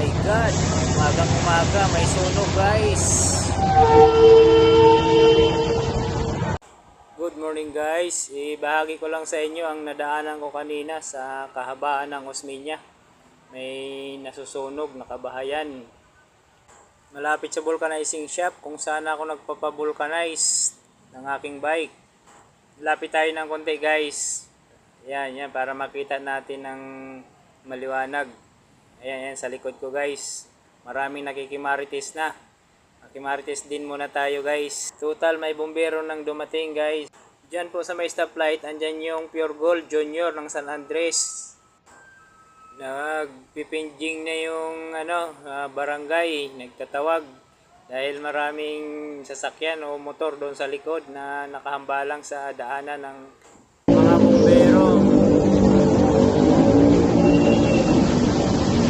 my God! Umagang umaga, may sunog guys! Good morning guys! Ibahagi ko lang sa inyo ang nadaanan ko kanina sa kahabaan ng Osmeña. May nasusunog na kabahayan. Malapit sa vulcanizing shop kung saan ako nagpapavulcanize ng aking bike. Lapit tayo ng konti guys. Yan, para makita natin ng maliwanag. Ayan, sa likod ko guys. Maraming nakikimarites na. Nakikimarites din muna tayo guys. Total may bumbero nang dumating guys. Diyan po sa may stoplight, andyan yung Pure Gold Junior ng San Andres. Nagpipinjing na yung barangay, nagtatawag. Dahil maraming sasakyan o motor doon sa likod na nakahambalang sa daanan ng